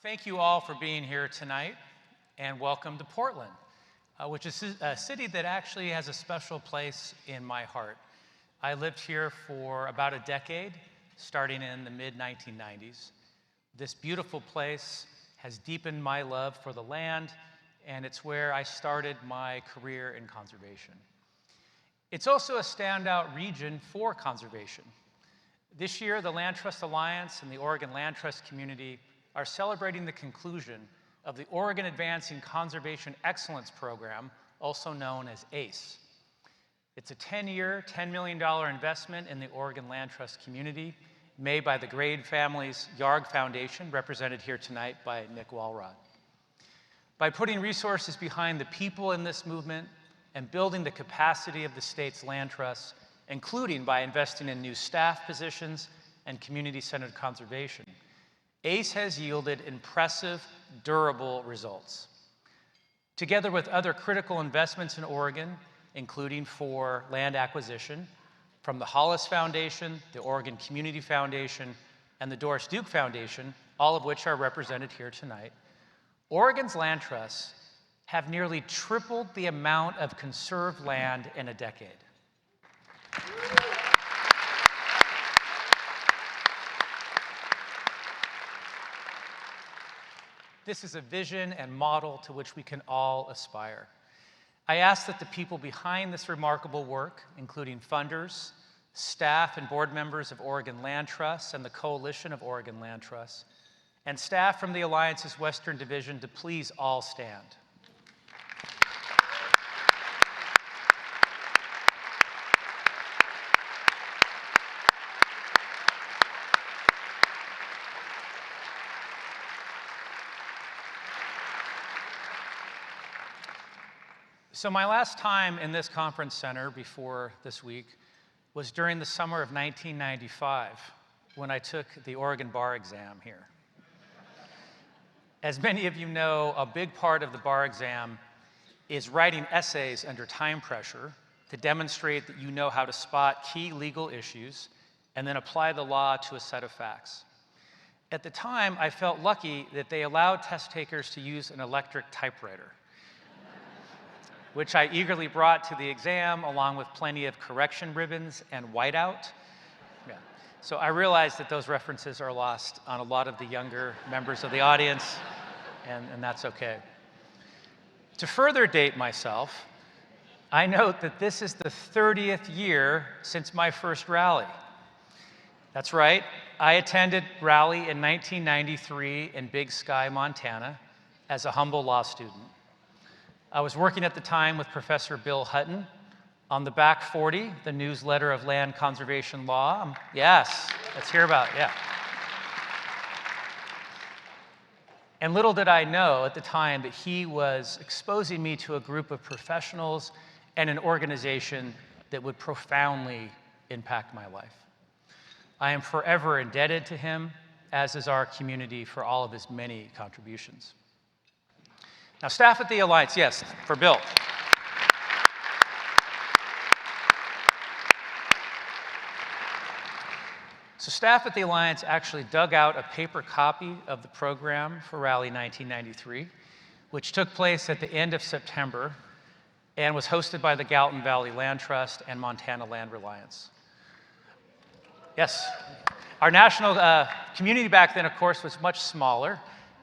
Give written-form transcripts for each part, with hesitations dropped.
Thank you all for being here tonight, and welcome to Portland, which is a city that actually has a special place in my heart. I lived here for about a decade, starting in the mid-1990s. This beautiful place has deepened my love for the land, and it's where I started my career in conservation. It's also a standout region for conservation. This year, the Land Trust Alliance and the Oregon Land Trust community are celebrating the conclusion of the Oregon Advancing Conservation Excellence Program, also known as ACE. It's a 10-year, $10 million investment in the Oregon Land Trust community made by the Grade family's Yarg Foundation, represented here tonight by Nick Walrod. By putting resources behind the people in this movement and building the capacity of the state's land trusts, including by investing in new staff positions and community-centered conservation, ACE has yielded impressive, durable results. Together with other critical investments in Oregon, including for land acquisition, from the Hollis Foundation, the Oregon Community Foundation, and the Doris Duke Foundation, all of which are represented here tonight, Oregon's land trusts have nearly tripled the amount of conserved land in a decade. This is a vision and model to which we can all aspire. I ask that the people behind this remarkable work, including funders, staff and board members of Oregon Land Trusts and the Coalition of Oregon Land Trusts, and staff from the Alliance's Western Division, to please all stand. So my last time in this conference center before this week was during the summer of 1995, when I took the Oregon bar exam here. As many of you know, a big part of the bar exam is writing essays under time pressure to demonstrate that you know how to spot key legal issues and then apply the law to a set of facts. At the time, I felt lucky that they allowed test takers to use an electric typewriter, which I eagerly brought to the exam along with plenty of correction ribbons and whiteout. Yeah. So I realize that those references are lost on a lot of the younger members of the audience, and that's okay. To further date myself, I note that this is the 30th year since my first rally. That's right, I attended rally in 1993 in Big Sky, Montana, as a humble law student. I was working at the time with Professor Bill Hutton on the Back 40, the newsletter of land conservation law. Yes, let's hear about it, yeah. And little did I know at the time that he was exposing me to a group of professionals and an organization that would profoundly impact my life. I am forever indebted to him, as is our community, for all of his many contributions. Now, staff at the Alliance, yes, for Bill. So staff at the Alliance actually dug out a paper copy of the program for Rally 1993, which took place at the end of September and was hosted by the Gallatin Valley Land Trust and Montana Land Reliance. Yes, our national community back then, of course, was much smaller,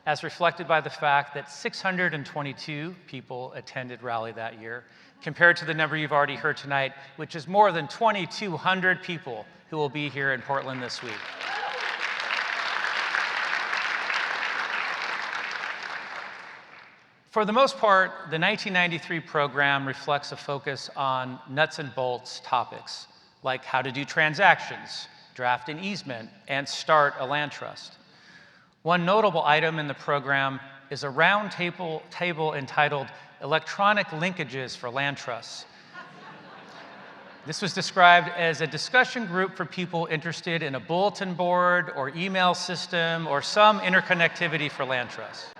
as reflected by the fact that 622 people attended Rally that year, compared to the number you've already heard tonight, which is more than 2,200 people who will be here in Portland this week. For the most part, the 1993 program reflects a focus on nuts and bolts topics, like how to do transactions, draft an easement, and start a land trust. One notable item in the program is a round table entitled Electronic Linkages for Land Trusts. This was described as a discussion group for people interested in a bulletin board or email system or some interconnectivity for land trusts.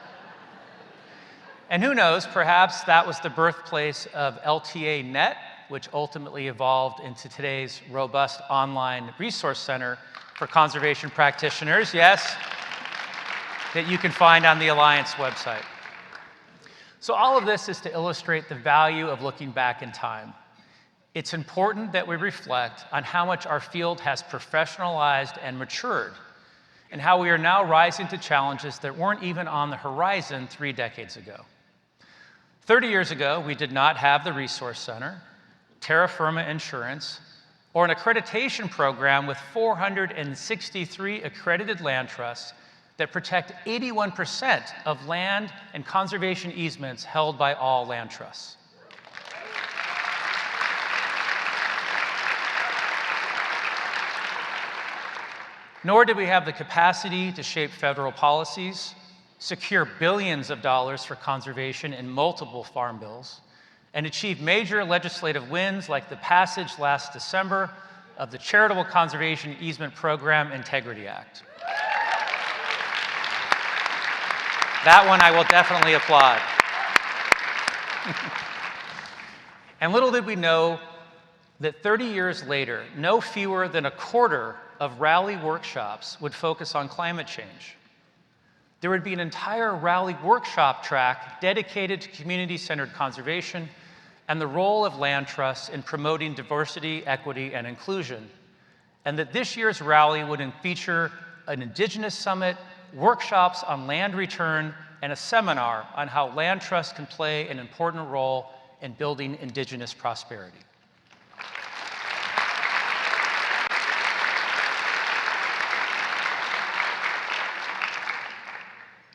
And who knows, perhaps that was the birthplace of LTA Net, which ultimately evolved into today's robust online resource center for conservation practitioners. Yes. that you can find on the Alliance website. So all of this is to illustrate the value of looking back in time. It's important that we reflect on how much our field has professionalized and matured, and how we are now rising to challenges that weren't even on the horizon 3 decades ago. 30 years ago, we did not have the Resource Center, terra firma insurance, or an accreditation program with 463 accredited land trusts that protect 81% of land and conservation easements held by all land trusts. Nor did we have the capacity to shape federal policies, secure billions of dollars for conservation in multiple farm bills, and achieve major legislative wins like the passage last December of the Charitable Conservation Easement Program Integrity Act. That one I will definitely applaud. And little did we know that 30 years later, no fewer than a quarter of rally workshops would focus on climate change. There would be an entire rally workshop track dedicated to community-centered conservation and the role of land trusts in promoting diversity, equity, and inclusion. And that this year's rally would feature an Indigenous summit, workshops on land return, and a seminar on how land trusts can play an important role in building Indigenous prosperity.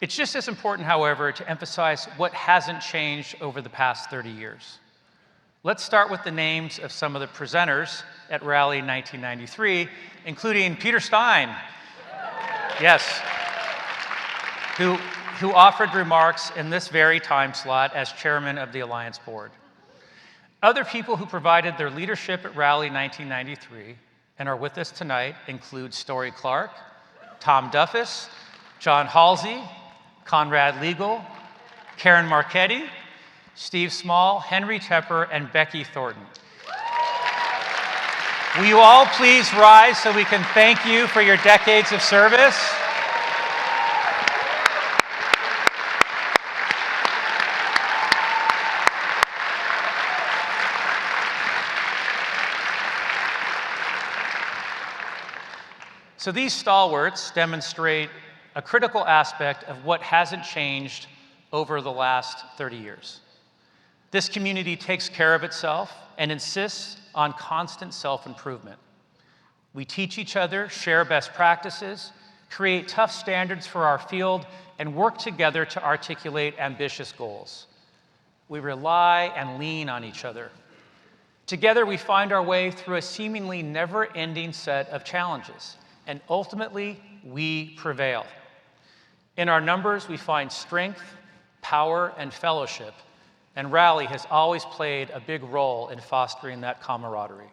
It's just as important, however, to emphasize what hasn't changed over the past 30 years. Let's start with the names of some of the presenters at Rally 1993, including Peter Stein, yes, who offered remarks in this very time slot as chairman of the Alliance board. Other people who provided their leadership at Rally 1993 and are with us tonight include Story Clark, Tom Duffus, John Halsey, Conrad Legal, Karen Marchetti, Steve Small, Henry Tepper, and Becky Thornton. Will you all please rise so we can thank you for your decades of service? So these stalwarts demonstrate a critical aspect of what hasn't changed over the last 30 years. This community takes care of itself and insists on constant self-improvement. We teach each other, share best practices, create tough standards for our field, and work together to articulate ambitious goals. We rely and lean on each other. Together, we find our way through a seemingly never-ending set of challenges, and ultimately, we prevail. In our numbers, we find strength, power, and fellowship, and Rally has always played a big role in fostering that camaraderie.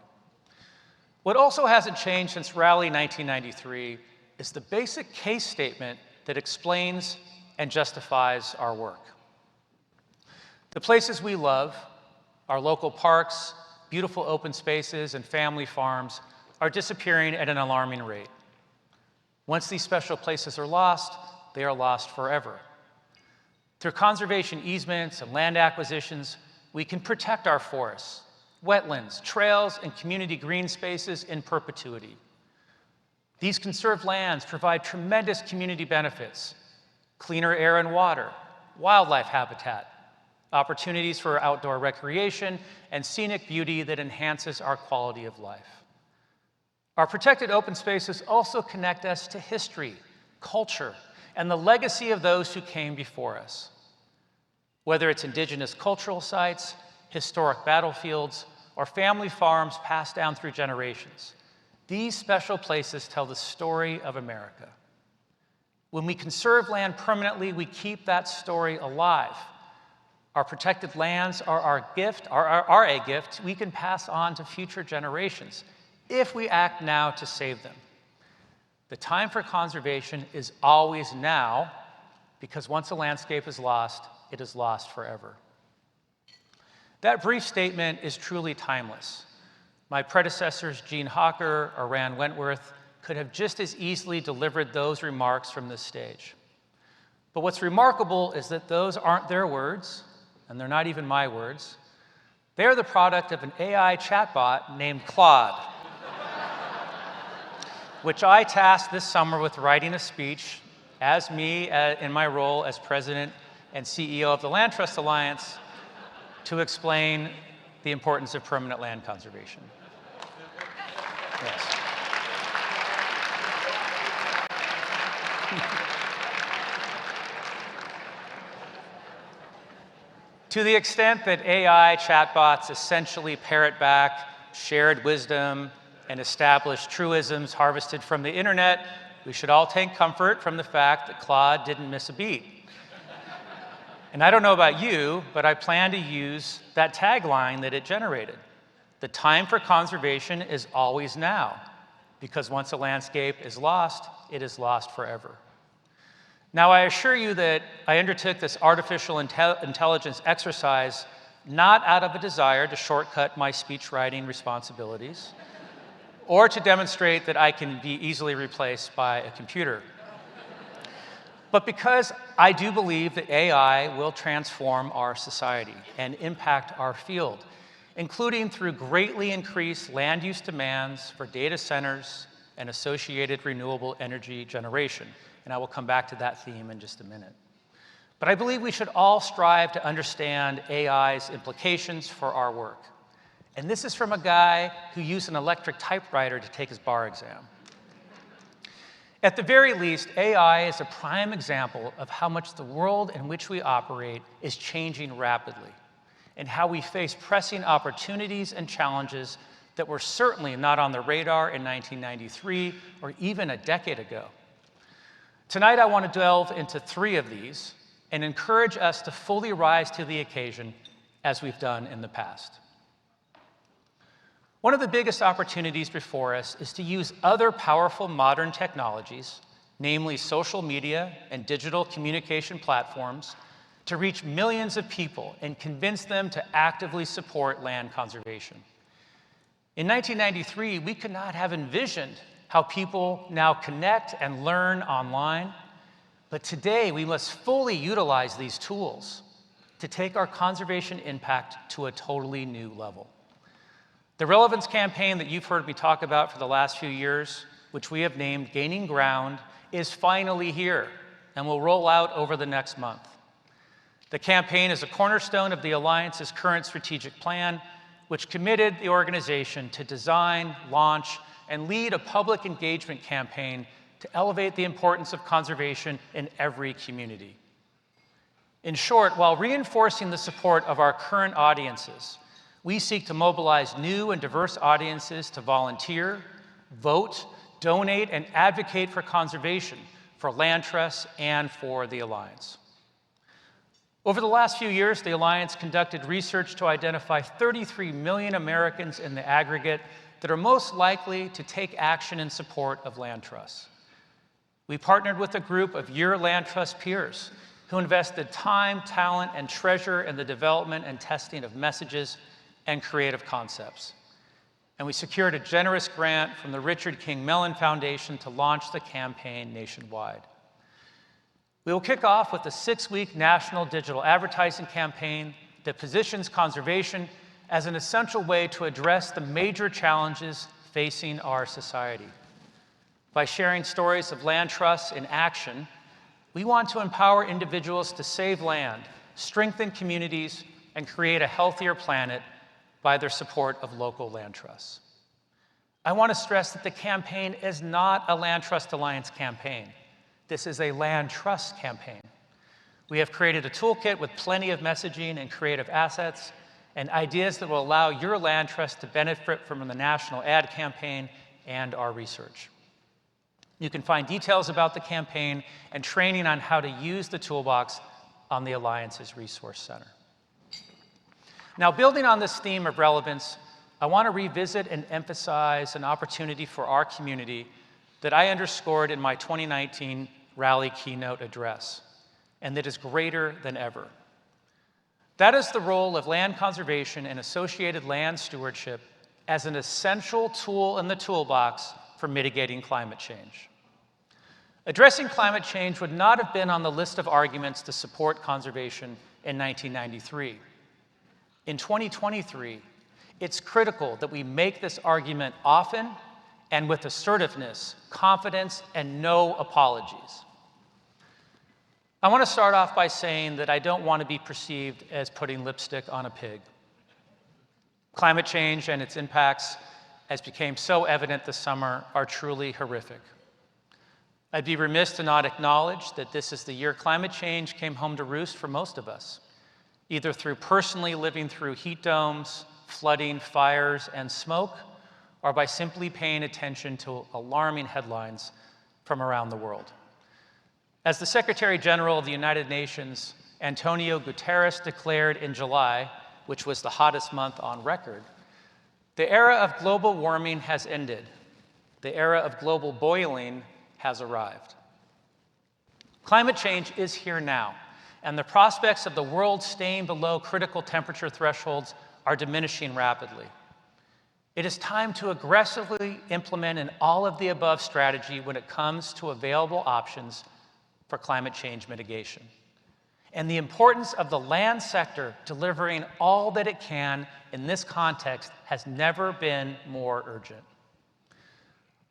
What also hasn't changed since Rally 1993 is the basic case statement that explains and justifies our work. The places we love, our local parks, beautiful open spaces, and family farms are disappearing at an alarming rate. Once these special places are lost, they are lost forever. Through conservation easements and land acquisitions, we can protect our forests, wetlands, trails, and community green spaces in perpetuity. These conserved lands provide tremendous community benefits: cleaner air and water, wildlife habitat, opportunities for outdoor recreation, and scenic beauty that enhances our quality of life. Our protected open spaces also connect us to history, culture, and the legacy of those who came before us. Whether it's Indigenous cultural sites, historic battlefields, or family farms passed down through generations, these special places tell the story of America. When we conserve land permanently, we keep that story alive. Our protected lands are a gift we can pass on to future generations if we act now to save them. The time for conservation is always now, because once a landscape is lost, it is lost forever. That brief statement is truly timeless. My predecessors, Gene Hawker or Rand Wentworth, could have just as easily delivered those remarks from this stage. But what's remarkable is that those aren't their words, and they're not even my words. They're the product of an AI chatbot named Claude, which I tasked this summer with writing a speech as me in my role as president and CEO of the Land Trust Alliance to explain the importance of permanent land conservation. Yes. To the extent that AI chatbots essentially parrot back shared wisdom and establish truisms harvested from the internet, we should all take comfort from the fact that Claude didn't miss a beat. And I don't know about you, but I plan to use that tagline that it generated. The time for conservation is always now, because once a landscape is lost, it is lost forever. Now, I assure you that I undertook this artificial intelligence exercise not out of a desire to shortcut my speech writing responsibilities or to demonstrate that I can be easily replaced by a computer, but because I do believe that AI will transform our society and impact our field, including through greatly increased land use demands for data centers and associated renewable energy generation. And I will come back to that theme in just a minute. But I believe we should all strive to understand AI's implications for our work. And this is from a guy who used an electric typewriter to take his bar exam. At the very least, AI is a prime example of how much the world in which we operate is changing rapidly, and how we face pressing opportunities and challenges that were certainly not on the radar in 1993 or even a decade ago. Tonight, I want to delve into 3 of these and encourage us to fully rise to the occasion as we've done in the past. One of the biggest opportunities before us is to use other powerful modern technologies, namely social media and digital communication platforms, to reach millions of people and convince them to actively support land conservation. In 1993, we could not have envisioned how people now connect and learn online, but today we must fully utilize these tools to take our conservation impact to a totally new level. The relevance campaign that you've heard me talk about for the last few years, which we have named Gaining Ground, is finally here and will roll out over the next month. The campaign is a cornerstone of the Alliance's current strategic plan, which committed the organization to design, launch, and lead a public engagement campaign to elevate the importance of conservation in every community. In short, while reinforcing the support of our current audiences, we seek to mobilize new and diverse audiences to volunteer, vote, donate, and advocate for conservation, for land trusts, and for the Alliance. Over the last few years, the Alliance conducted research to identify 33 million Americans in the aggregate that are most likely to take action in support of land trusts. We partnered with a group of your land trust peers who invested time, talent, and treasure in the development and testing of messages and creative concepts. And we secured a generous grant from the Richard King Mellon Foundation to launch the campaign nationwide. We will kick off with a 6-week national digital advertising campaign that positions conservation as an essential way to address the major challenges facing our society. By sharing stories of land trusts in action, we want to empower individuals to save land, strengthen communities, and create a healthier planet by their support of local land trusts. I want to stress that the campaign is not a Land Trust Alliance campaign. This is a land trust campaign. We have created a toolkit with plenty of messaging and creative assets and ideas that will allow your land trust to benefit from the national ad campaign and our research. You can find details about the campaign and training on how to use the toolbox on the Alliance's Resource Center. Now, building on this theme of relevance, I want to revisit and emphasize an opportunity for our community that I underscored in my 2019 rally keynote address, and that is greater than ever. That is the role of land conservation and associated land stewardship as an essential tool in the toolbox for mitigating climate change. Addressing climate change would not have been on the list of arguments to support conservation in 1993. In 2023, it's critical that we make this argument often and with assertiveness, confidence, and no apologies. I want to start off by saying that I don't want to be perceived as putting lipstick on a pig. Climate change and its impacts, as became so evident this summer, are truly horrific. I'd be remiss to not acknowledge that this is the year climate change came home to roost for most of us, either through personally living through heat domes, flooding, fires, and smoke, or by simply paying attention to alarming headlines from around the world. As the Secretary General of the United Nations, Antonio Guterres, declared in July, which was the hottest month on record, the era of global warming has ended. The era of global boiling has arrived. Climate change is here now, and the prospects of the world staying below critical temperature thresholds are diminishing rapidly. It is time to aggressively implement an all-of-the-above strategy when it comes to available options for climate change mitigation. And the importance of the land sector delivering all that it can in this context has never been more urgent.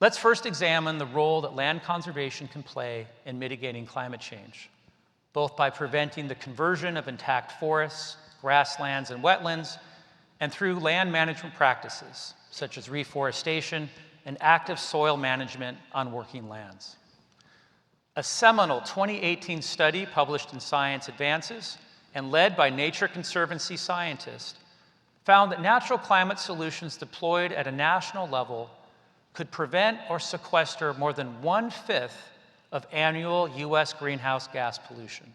Let's first examine the role that land conservation can play in mitigating climate change, both by preventing the conversion of intact forests, grasslands, and wetlands, and through land management practices, such as reforestation and active soil management on working lands. A seminal 2018 study published in Science Advances and led by Nature Conservancy scientists found that natural climate solutions deployed at a national level could prevent or sequester more than 1/5 of annual US greenhouse gas pollution.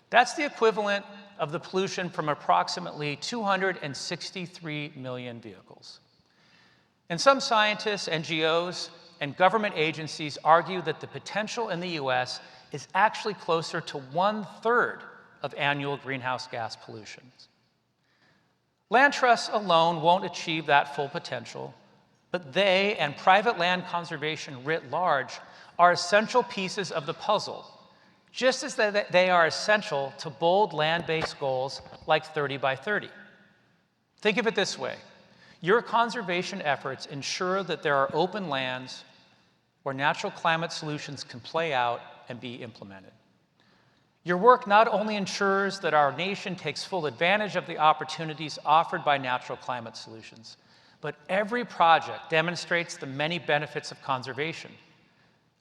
That's the equivalent of the pollution from approximately 263 million vehicles. And some scientists, NGOs, and government agencies argue that the potential in the US is actually closer to 1/3 of annual greenhouse gas pollution. Land trusts alone won't achieve that full potential, but they and private land conservation writ large are essential pieces of the puzzle, just as they are essential to bold land-based goals like 30 by 30. Think of it this way. Your conservation efforts ensure that there are open lands where natural climate solutions can play out and be implemented. Your work not only ensures that our nation takes full advantage of the opportunities offered by natural climate solutions, but every project demonstrates the many benefits of conservation,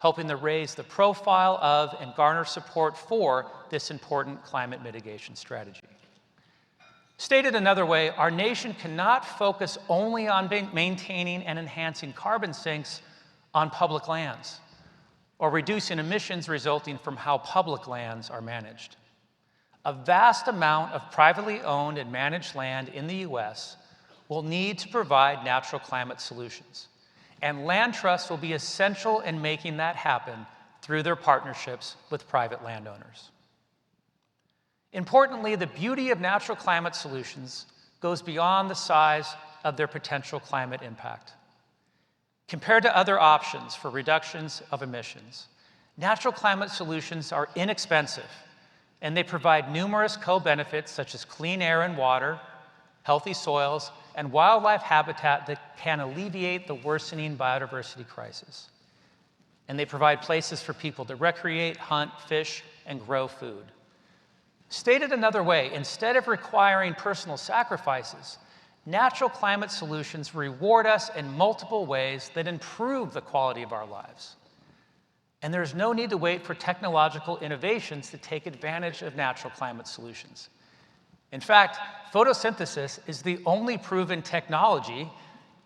helping to raise the profile of and garner support for this important climate mitigation strategy. Stated another way, our nation cannot focus only on maintaining and enhancing carbon sinks on public lands, or reducing emissions resulting from how public lands are managed. A vast amount of privately owned and managed land in the US will need to provide natural climate solutions, and land trusts will be essential in making that happen through their partnerships with private landowners. Importantly, the beauty of natural climate solutions goes beyond the size of their potential climate impact. Compared to other options for reductions of emissions, natural climate solutions are inexpensive, and they provide numerous co-benefits such as clean air and water, healthy soils, and wildlife habitat that can alleviate the worsening biodiversity crisis. And they provide places for people to recreate, hunt, fish, and grow food. Stated another way, instead of requiring personal sacrifices, natural climate solutions reward us in multiple ways that improve the quality of our lives. And there's no need to wait for technological innovations to take advantage of natural climate solutions. In fact, photosynthesis is the only proven technology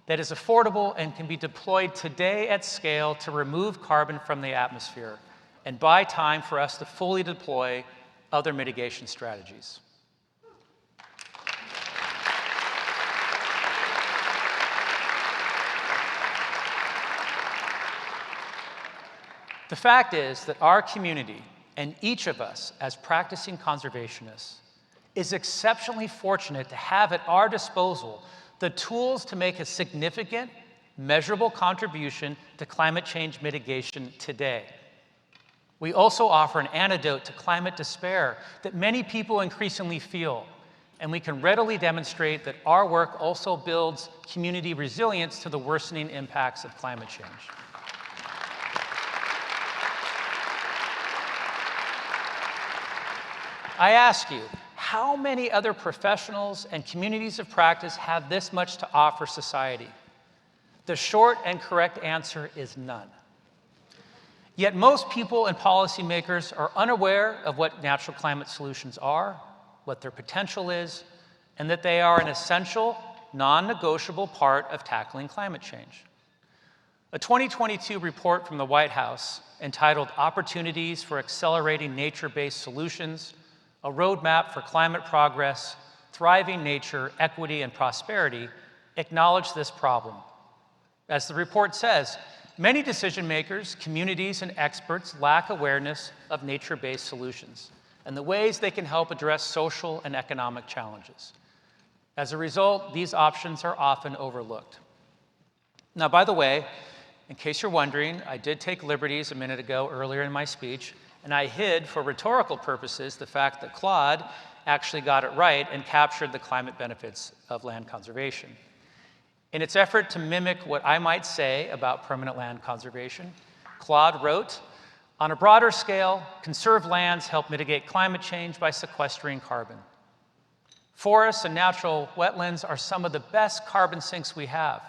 that is affordable and can be deployed today at scale to remove carbon from the atmosphere and buy time for us to fully deploy other mitigation strategies. The fact is that our community and each of us as practicing conservationists is exceptionally fortunate to have at our disposal the tools to make a significant, measurable contribution to climate change mitigation today. We also offer an antidote to climate despair that many people increasingly feel, and we can readily demonstrate that our work also builds community resilience to the worsening impacts of climate change. I ask you, how many other professionals and communities of practice have this much to offer society? The short and correct answer is none. Yet most people and policymakers are unaware of what natural climate solutions are, what their potential is, and that they are an essential, non-negotiable part of tackling climate change. A 2022 report from the White House entitled "Opportunities for Accelerating Nature-Based Solutions: A Roadmap for Climate Progress, Thriving Nature, Equity, and Prosperity" acknowledged this problem. As the report says, many decision makers, communities, and experts lack awareness of nature-based solutions and the ways they can help address social and economic challenges. As a result, these options are often overlooked. Now, by the way, in case you're wondering, I did take liberties a minute ago earlier in my speech, and I hid, for rhetorical purposes, the fact that Claude actually got it right and captured the climate benefits of land conservation. In its effort to mimic what I might say about permanent land conservation, Claude wrote, "On a broader scale, conserved lands help mitigate climate change by sequestering carbon. Forests and natural wetlands are some of the best carbon sinks we have.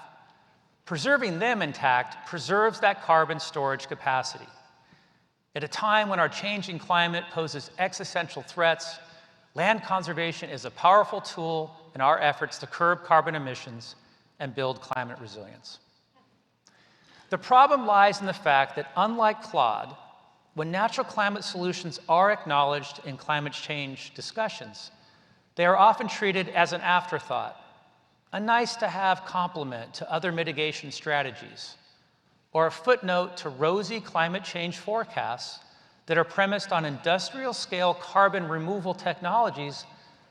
Preserving them intact preserves that carbon storage capacity. At a time when our changing climate poses existential threats, land conservation is a powerful tool in our efforts to curb carbon emissions and build climate resilience." The problem lies in the fact that, unlike Claude, when natural climate solutions are acknowledged in climate change discussions, they are often treated as an afterthought, a nice-to-have complement to other mitigation strategies, or a footnote to rosy climate change forecasts that are premised on industrial-scale carbon removal technologies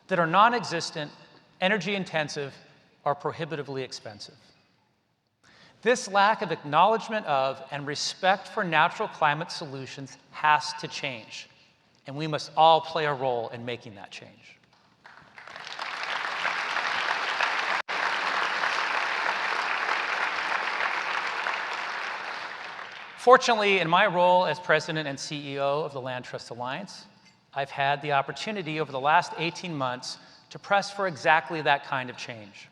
that are non-existent, energy-intensive, or prohibitively expensive. This lack of acknowledgement of and respect for natural climate solutions has to change, and we must all play a role in making that change. Fortunately, in my role as president and CEO of the Land Trust Alliance, I've had the opportunity over the last 18 months to press for exactly that kind of change.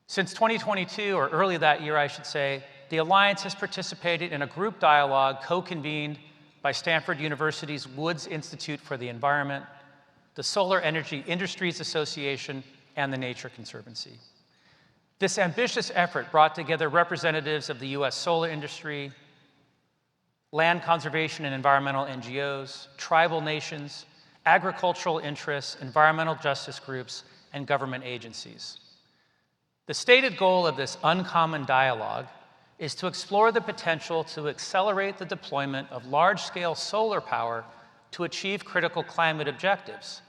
Since 2022, or early that year, I should say, the Alliance has participated in a group dialogue co-convened by Stanford University's Woods Institute for the Environment, the Solar Energy Industries Association, and the Nature Conservancy. This ambitious effort brought together representatives of the US solar industry, land conservation and environmental NGOs, tribal nations, agricultural interests, environmental justice groups, and government agencies. The stated goal of this uncommon dialogue is to explore the potential to accelerate the deployment of large-scale solar power to achieve critical climate objectives,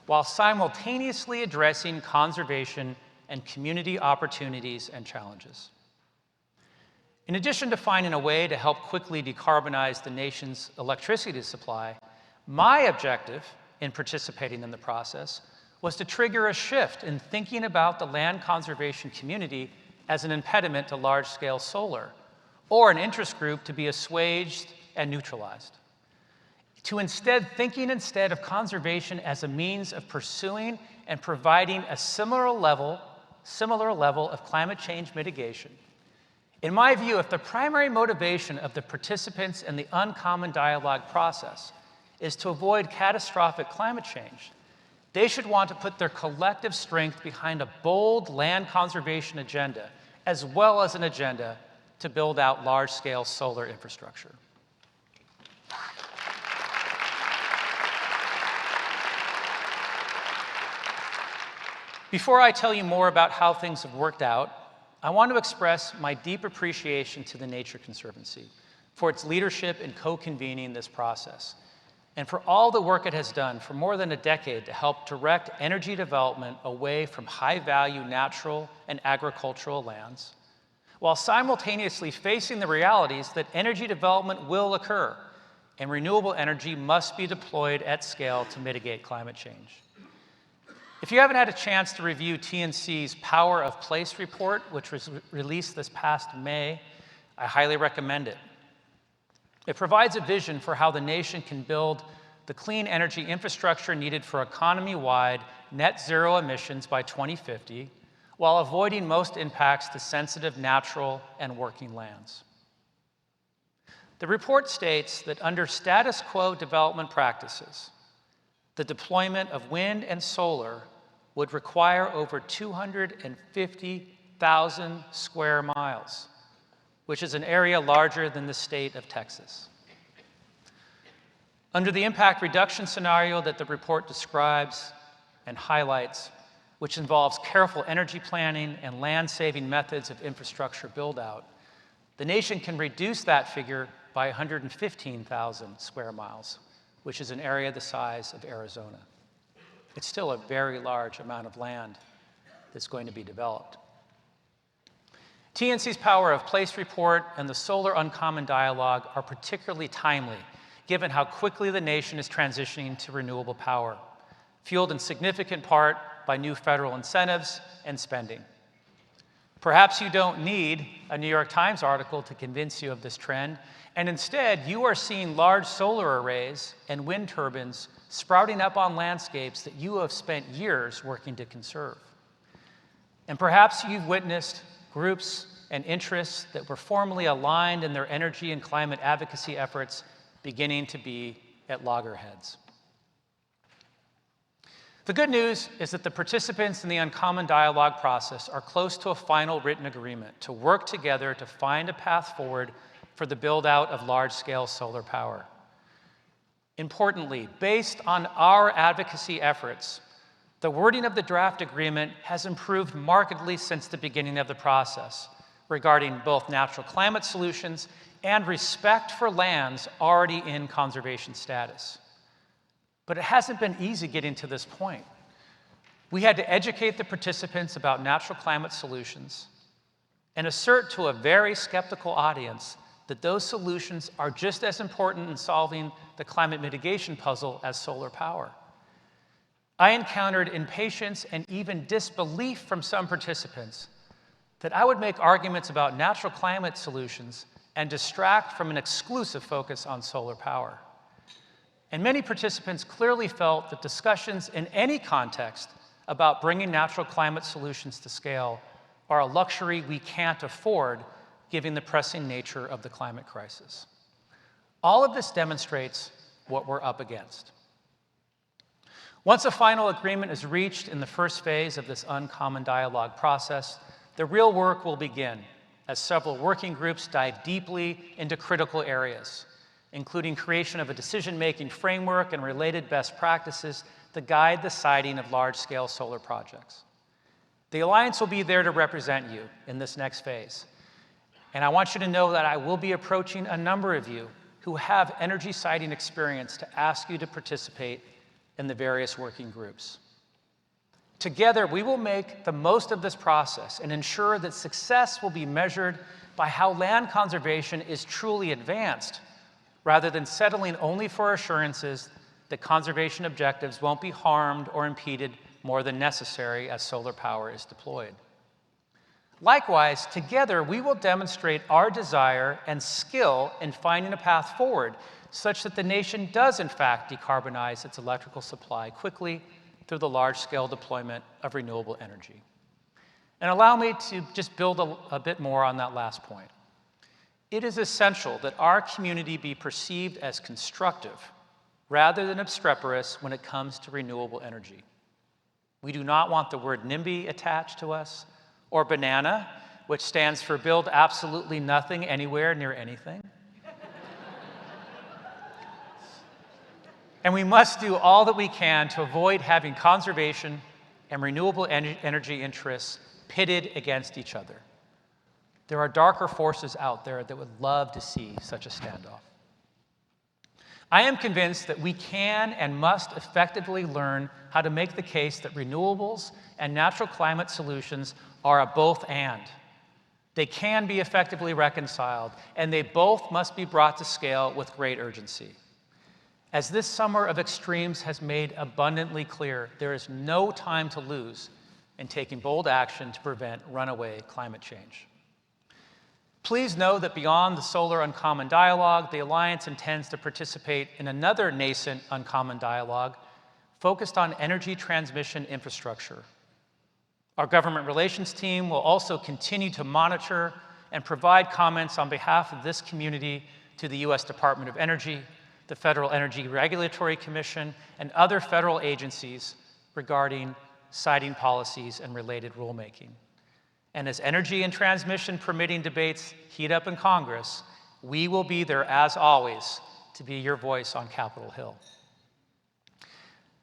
while simultaneously addressing conservation and community opportunities and challenges. In addition to finding a way to help quickly decarbonize the nation's electricity supply, my objective in participating in the process was to trigger a shift in thinking about the land conservation community as an impediment to large-scale solar, or an interest group to be assuaged and neutralized. To thinking instead of conservation as a means of pursuing and providing a similar level of climate change mitigation. In my view, if the primary motivation of the participants in the Uncommon Dialogue process is to avoid catastrophic climate change, they should want to put their collective strength behind a bold land conservation agenda, as well as an agenda to build out large-scale solar infrastructure. Before I tell you more about how things have worked out, I want to express my deep appreciation to the Nature Conservancy for its leadership in co-convening this process, and for all the work it has done for more than a decade to help direct energy development away from high-value natural and agricultural lands, while simultaneously facing the realities that energy development will occur and renewable energy must be deployed at scale to mitigate climate change. If you haven't had a chance to review TNC's Power of Place report, which was released this past May, I highly recommend it. It provides a vision for how the nation can build the clean energy infrastructure needed for economy-wide net zero emissions by 2050, while avoiding most impacts to sensitive natural and working lands. The report states that under status quo development practices, the deployment of wind and solar would require over 250,000 square miles, which is an area larger than the state of Texas. Under the impact reduction scenario that the report describes and highlights, which involves careful energy planning and land-saving methods of infrastructure build-out, the nation can reduce that figure by 115,000 square miles, which is an area the size of Arizona. It's still a very large amount of land that's going to be developed. TNC's Power of Place report and the Solar Uncommon Dialogue are particularly timely, given how quickly the nation is transitioning to renewable power, fueled in significant part by new federal incentives and spending. Perhaps you don't need a New York Times article to convince you of this trend, and instead you are seeing large solar arrays and wind turbines sprouting up on landscapes that you have spent years working to conserve. And perhaps you've witnessed groups and interests that were formerly aligned in their energy and climate advocacy efforts beginning to be at loggerheads. The good news is that the participants in the Uncommon Dialogue process are close to a final written agreement to work together to find a path forward for the build-out of large-scale solar power. Importantly, based on our advocacy efforts, the wording of the draft agreement has improved markedly since the beginning of the process regarding both natural climate solutions and respect for lands already in conservation status. But it hasn't been easy getting to this point. We had to educate the participants about natural climate solutions and assert to a very skeptical audience that those solutions are just as important in solving the climate mitigation puzzle as solar power. I encountered impatience and even disbelief from some participants that I would make arguments about natural climate solutions and distract from an exclusive focus on solar power. And many participants clearly felt that discussions in any context about bringing natural climate solutions to scale are a luxury we can't afford given the pressing nature of the climate crisis. All of this demonstrates what we're up against. Once a final agreement is reached in the first phase of this Uncommon Dialogue process, the real work will begin as several working groups dive deeply into critical areas, including creation of a decision-making framework and related best practices to guide the siting of large-scale solar projects. The Alliance will be there to represent you in this next phase. And I want you to know that I will be approaching a number of you who have energy siting experience to ask you to participate in the various working groups. Together, we will make the most of this process and ensure that success will be measured by how land conservation is truly advanced, rather than settling only for assurances that conservation objectives won't be harmed or impeded more than necessary as solar power is deployed. Likewise, together, we will demonstrate our desire and skill in finding a path forward such that the nation does, in fact, decarbonize its electrical supply quickly through the large-scale deployment of renewable energy. And allow me to just build a bit more on that last point. It is essential that our community be perceived as constructive rather than obstreperous when it comes to renewable energy. We do not want the word NIMBY attached to us, or banana, which stands for build absolutely nothing anywhere near anything. And we must do all that we can to avoid having conservation and renewable energy interests pitted against each other. There are darker forces out there that would love to see such a standoff. I am convinced that we can and must effectively learn how to make the case that renewables and natural climate solutions are a both and. They can be effectively reconciled, and they both must be brought to scale with great urgency. As this summer of extremes has made abundantly clear, there is no time to lose in taking bold action to prevent runaway climate change. Please know that beyond the Solar Uncommon Dialogue, the Alliance intends to participate in another nascent Uncommon Dialogue focused on energy transmission infrastructure. Our government relations team will also continue to monitor and provide comments on behalf of this community to the U.S. Department of Energy, the Federal Energy Regulatory Commission, and other federal agencies regarding siting policies and related rulemaking. And as energy and transmission permitting debates heat up in Congress, we will be there, as always, to be your voice on Capitol Hill.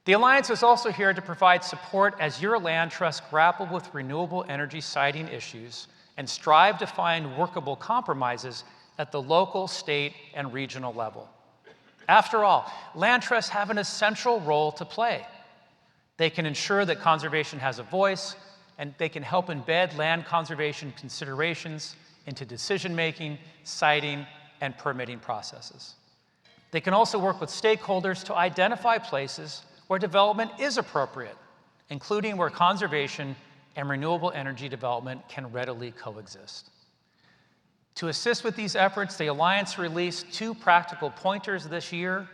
The Alliance is also here to provide support as your land trusts grapple with renewable energy siting issues and strive to find workable compromises at the local, state, and regional level. After all, land trusts have an essential role to play. They can ensure that conservation has a voice, and they can help embed land conservation considerations into decision-making, siting, and permitting processes. They can also work with stakeholders to identify places where development is appropriate, including where conservation and renewable energy development can readily coexist. To assist with these efforts, the Alliance released 2 practical pointers this year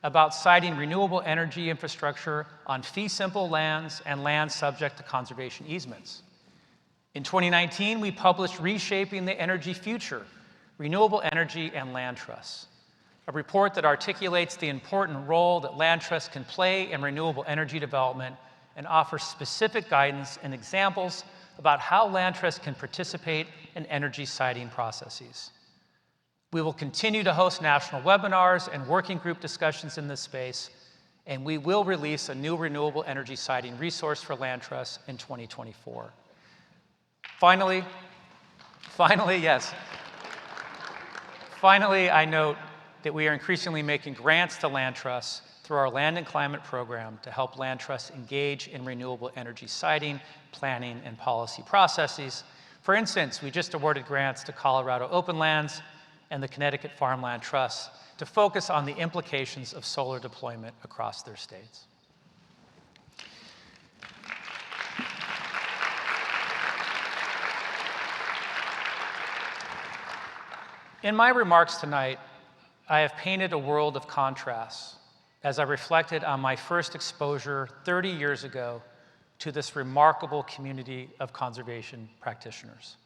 about siting renewable energy infrastructure on fee simple lands and lands subject to conservation easements. In 2019, we published Reshaping the Energy Future, Renewable Energy and Land Trusts, a report that articulates the important role that land trusts can play in renewable energy development and offers specific guidance and examples about how land trusts can participate in energy siting processes. We will continue to host national webinars and working group discussions in this space, and we will release a new renewable energy siting resource for land trusts in 2024. Finally, I note that we are increasingly making grants to land trusts through our Land and Climate program to help land trusts engage in renewable energy siting, planning, and policy processes. For instance, we just awarded grants to Colorado Open Lands and the Connecticut Farmland Trust to focus on the implications of solar deployment across their states. In my remarks tonight, I have painted a world of contrasts as I reflected on my first exposure 30 years ago to this remarkable community of conservation practitioners.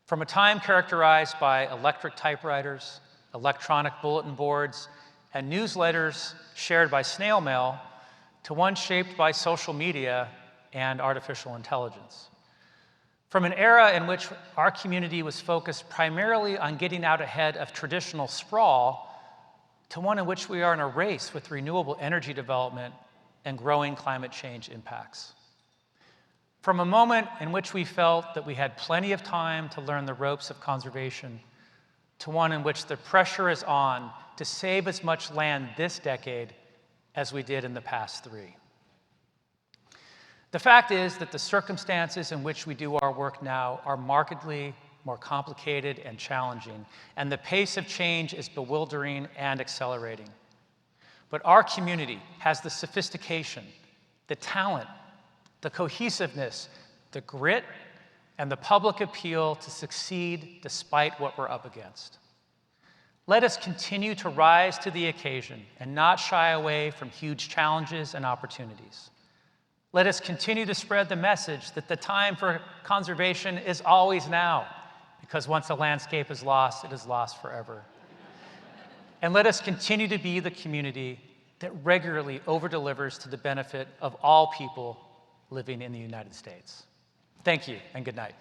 From a time characterized by electric typewriters, electronic bulletin boards, and newsletters shared by snail mail, to one shaped by social media and artificial intelligence. From an era in which our community was focused primarily on getting out ahead of traditional sprawl, to one in which we are in a race with renewable energy development and growing climate change impacts. From a moment in which we felt that we had plenty of time to learn the ropes of conservation, to one in which the pressure is on to save as much land this decade as we did in the past 3. The fact is that the circumstances in which we do our work now are markedly more complicated and challenging, and the pace of change is bewildering and accelerating. But our community has the sophistication, the talent, the cohesiveness, the grit, and the public appeal to succeed despite what we're up against. Let us continue to rise to the occasion and not shy away from huge challenges and opportunities. Let us continue to spread the message that the time for conservation is always now, because once a landscape is lost, it is lost forever. And let us continue to be the community that regularly over-delivers to the benefit of all people living in the United States. Thank you, and good night.